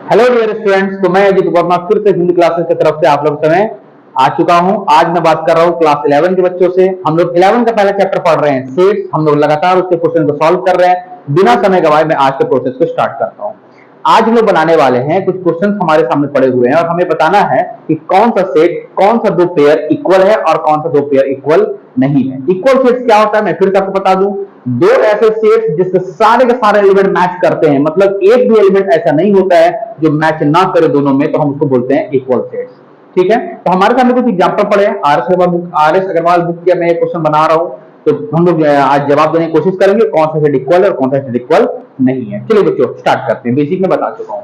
Hello dear students, तो मैं अजीत वर्मा फिर से हिंदी क्लासेस की तरफ से आप लोग समय आ चुका हूं। आज मैं बात कर रहा हूं क्लास 11 के बच्चों से। हम लोग 11 का पहला चैप्टर पढ़ रहे हैं सेट्स। हम लोग लगातार उसके क्वेश्चन को सॉल्व कर रहे हैं। बिना समय गवाए मैं आज के प्रोसेस को स्टार्ट करता हूं। आज हम लोग बनाने वाले हैं कुछ क्वेश्चन हमारे सामने पड़े हुए हैं और हमें बताना है कि कौन सा सेट, कौन सा दो पेयर इक्वल है और कौन सा दो पेयर इक्वल नहीं है। इक्वल सेट्स क्या होता है मैं फिर से आपको बता दूं, दो ऐसे सेट्स जिसके सारे के सारे एलिमेंट मैच करते हैं, मतलब एक भी एलिमेंट ऐसा नहीं होता है जो मैच ना करे दोनों में, तो हम उसको बोलते हैं इक्वल सेट्स। ठीक है, तो हमारे सामने कुछ एग्जांपल पड़े हैं। आर एस अग्रवाल बुक किया मैं क्वेश्चन बना रहा हूं, तो हम लोग आज जवाब देने की कोशिश करेंगे कौन सा सेट इक्वल है और कौन सा सेट इक्वल नहीं है। चलिए बच्चों स्टार्ट करते हैं। बेसिक में बता चुका हूं।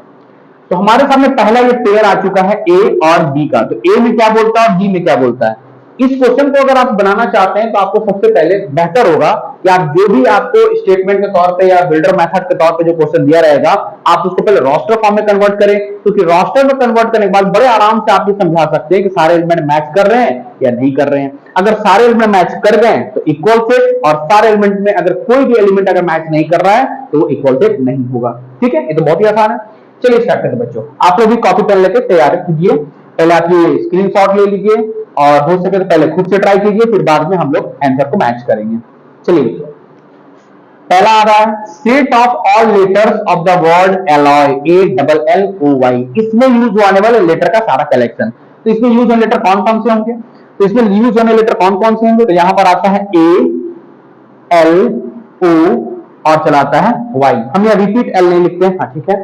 तो हमारे सामने पहला ये पेयर आ चुका है ए और बी का। तो ए में क्या बोलता है और बी में क्या बोलता है। इस क्वेश्चन को अगर आप बनाना चाहते हैं तो आपको सबसे पहले बेहतर होगा कि आप जो भी आपको स्टेटमेंट के तौर पे या बिल्डर मेथड के तौर पे जो क्वेश्चन दिया रहेगा, आप उसको पहले रोस्टर फॉर्म में कन्वर्ट करें, क्योंकि रोस्टर में कन्वर्ट करने के बाद बड़े आराम से आप ये समझा सकते हैं कि सारे एलिमेंट मैच कर रहे हैं या नहीं कर रहे हैं। अगर सारे एलिमेंट मैच कर गए तो इक्वल सेट, और सारे एलिमेंट में अगर कोई भी एलिमेंट अगर मैच नहीं कर रहा है तो वो इक्वल सेट नहीं होगा। ठीक है, ये तो बहुत ही आसान है। चलिए स्टार्ट करते हैं बच्चों। आप लोग भी कॉपी पेन लेके तैयार कीजिए। पहले आप ये स्क्रीनशॉट ले लीजिए और हो सके तो पहले खुद से ट्राई कीजिए, फिर बाद में हम लोग आंसर को मैच करेंगे। चलिए बच्चों, पहला आ रहा है set of all letters of the word alloy, ALLOY। इसमें यूज होने वाले लेटर का सारा कलेक्शन। तो इसमें यूज होने लेटर कौन कौन से होंगे, तो इसमें यूज होने लेटर कौन कौन से होंगे। तो यहां पर आता है ALO और चलाता है Y। हम यह रिपीट L नहीं लिखते हैं, हाँ ठीक है,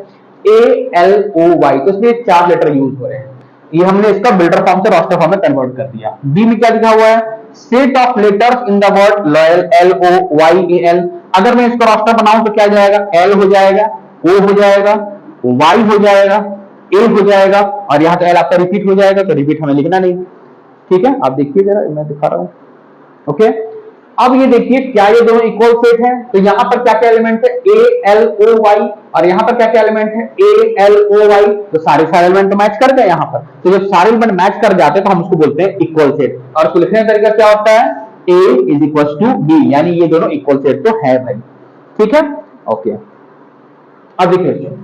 ALOY। तो इसमें चार लेटर यूज हो रहे हैं। ये हमने इसका बिल्डर फॉर्म से रोस्टर फॉर्म में कन्वर्ट कर दिया। बी में क्या लिखा हुआ है, set of letters in the word loyal, LOYAL। अगर मैं इसका रोस्टर बनाऊं तो क्या जाएगा, L हो जाएगा, O हो जाएगा, Y हो जाएगा, A हो जाएगा, और यहां तो L आपका रिपीट हो जाएगा, तो रिपीट हमें लिखना नहीं। ठीक है, आप देखिए जरा, मैं दिखा रहा हूं। ओके, अब ये देखिए क्या ये दोनों इक्वल सेट है। तो यहां पर क्या क्या एलिमेंट है, ALOY, और यहां पर क्या क्या एलिमेंट है, ALOY। तो सारे एलिमेंट तो मैच कर गए यहां पर। तो जब सारे एलिमेंट मैच कर जाते हैं तो हम उसको बोलते हैं इक्वल सेट। और उसको लिखने का तरीका क्या होता है, A is equal to B, यानी ये दोनों इक्वल सेट तो है भाई। ठीक है, ओके। अब देखिए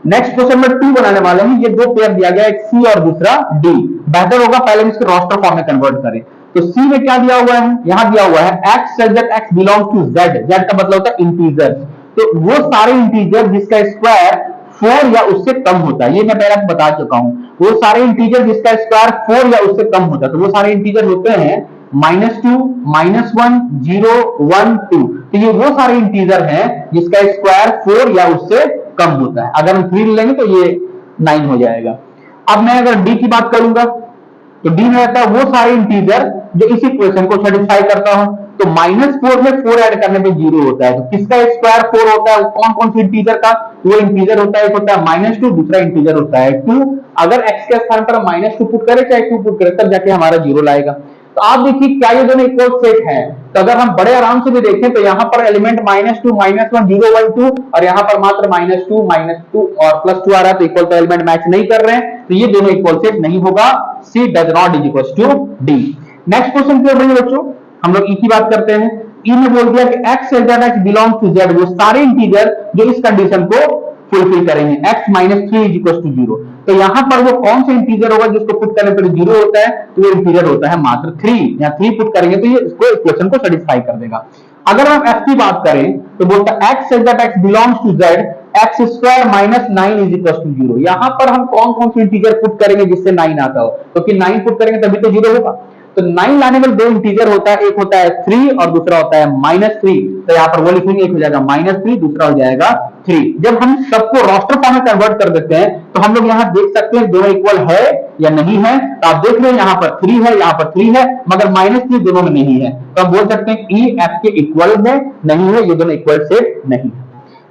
नेक्स्ट क्वेश्चन में 2 बनाने वाले हैं। ये दो पेयर दिया गया, एक C और दूसरा D। बेहतर होगा पहले इसको रोस्टर फॉर्म में कन्वर्ट करें। तो C में क्या दिया हुआ है, यहां दिया हुआ है x such that x belongs to z। z का मतलब होता है इंटीजर। तो वो सारे इंटीजर जिसका स्क्वायर 4 या उससे कम होता है, ये मैं पहले आपको बता चुका हूं। वो सारे इंटीजर जिसका स्क्वायर 4 या उससे कम होता है, तो वो सारे इंटीजर होते हैं -2, -1, 0, 1, 2। तो ये वो सारे इंटीजर हैं जिसका स्क्वायर 4 या उससे कम होता है। अगर हम 3 लेंगे तो ये 9 हो जाएगा। अब मैं अगर डी की बात करूंगा तो डी में रहता है वो सारे इंटीजर जो इस इक्वेशन को सेटिस्फाई करता हो। तो -4 में 4 ऐड करने पे 0 होता है। तो किसका स्क्वायर 4 होता है, कौन कौन से इंटीजर का, वो इंटीजर होता है, एक होता है -2, दूसरा इंटीजर होता है 2। अगर x के स्थान पर -2 पुट करें चाहे 2 पुट करें, तब जाके हमारा 0 लाएगा। तो आप देखिए क्या ये दोनों इक्वल सेट है। तो अगर हम बड़े आराम से भी देखें तो यहां पर एलिमेंट -2, -1, 0, 1, 2, और यहां पर मात्र -2, -2 और +2 आ रहा है, तो इक्वल तो एलिमेंट मैच नहीं कर रहे हैं, तो ये दोनों इक्वल सेट नहीं होगा। C does not is equal to D। Next question clear है बच्चों, हम लोग E की बात करते हैं। E में बोल दिया कि x से ज्यादा x बिलोंग्स टू Z, वो सारे इंटीजर जो इस कंडीशन को फुलफिल करेंगे, x -3 इज इक्वल टू 0। तो यहां पर वो कौन सा इंटीजर होगा जिसको पुट करने पर 0 होता है, तो वो इंटीजर होता है मात्र 3। या 3 पुट करेंगे तो ये इसको इक्वेशन को सेटिस्फाई कर देगा। अगर हम f की बात करें तो बोलता है x से ज्यादा x belongs to Z, x square -9 is equal to 0। यहां पर हम कौन कौन से इंटीजर पुट करेंगे जिससे 9 आता हो, क्योंकि 9 पुट करेंगे तभी तो 0 होगा। तो 9 लाने में दो इंटीजर होता है, एक होता है 3 और दूसरा होता है -3। तो यहां पर वो लिखेंगे, एक हो जाएगा -3, दूसरा हो जाएगा 3। जब हम सबको रोस्टर फॉर्म में कन्वर्ट कर देते हैं तो हम लोग यहां देख सकते हैं दोनों इक्वल है या नहीं है। तो आप देख रहे हैं यहां पर 3 है, यहां पर 3 है, मगर -3 दोनों में नहीं है। तो हम बोल सकते हैं E F के इक्वल है, नहीं है, ये दोनों इक्वल सेट नहीं है।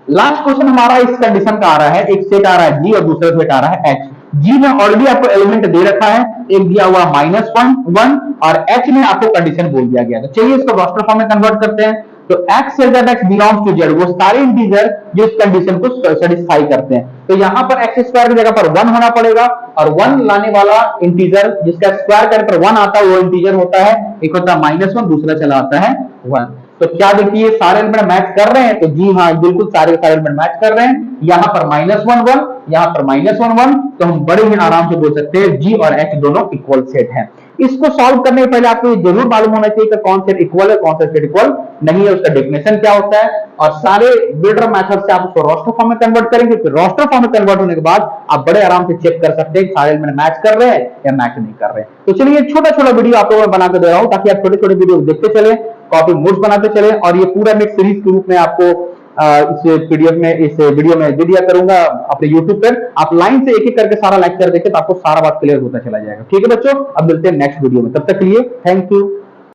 लास्ट क्वेश्चन हमारा इस कंडीशन का आ रहा है, एक सेट आ रहा है G और दूसरा सेट आ रहा है H। G में ऑलरेडी आपको एलिमेंट दे रखा है, एक दिया हुआ -1, 1, और H में आपको कंडीशन बोल दिया गया। तो चलिए इसको रोस्टर फॉर्म में कन्वर्ट करते हैं। तो x से ज्यादा x बिलोंग्स टू Z, वो सारे इंटीजर जो इस कंडीशन को सेटिस्फाई करते हैं। तो यहां पर x स्क्वायर की जगह पर 1 होना पड़ेगा, और 1 लाने वाला इंटीजर जिसका स्क्वायर करने पर 1 आता है वो इंटीजर होता है, एक होता है -1, दूसरा चला आता है 1। तो क्या देखिए ये सारे एलिमेंट मैच कर रहे हैं, तो जी हाँ बिल्कुल सारे के सारे एलिमेंट मैच कर रहे हैं। यहाँ पर -1 1, यहाँ पर -1 1, तो हम बड़े ही आराम से बोल सकते हैं जी और एच दोनों इक्वल सेट हैं। इसको सॉल्व करने से पहले आपको ये जरूर मालूम होना चाहिए कि कौन सेट इक्वल है, कौन सा सेट इक्वल नहीं है, उसका डेफिनेशन क्या होता है। और सारे बिल्डर मेथड से आप उसको रोस्टर फॉर्म में कन्वर्ट करेंगे, फिर रोस्टर फॉर्म में कन्वर्ट होने के बाद आप बड़े आराम से चेक कर सकते हैं सारे एलिमेंट मैच कर रहे हैं या मैच नहीं कर रहे हैं। तो चलिए छोटा छोटा वीडियो आप लोगों को बना के दे रहा हूं ताकि आप छोटे छोटे वीडियो देखते चले, कॉपी नोट्स बनाते चले, और ये पूरा मैं सीरीज के रूप में आपको इस पीडीएफ में, इस वीडियो में दे दिया करूंगा अपने यूट्यूब पर। आप लाइन से एक एक करके सारा लेक्चर देखें तो आपको सारा बात क्लियर होता चला जाएगा। ठीक है बच्चों, अब मिलते हैं नेक्स्ट वीडियो में, तब तक के लिए थैंक यू।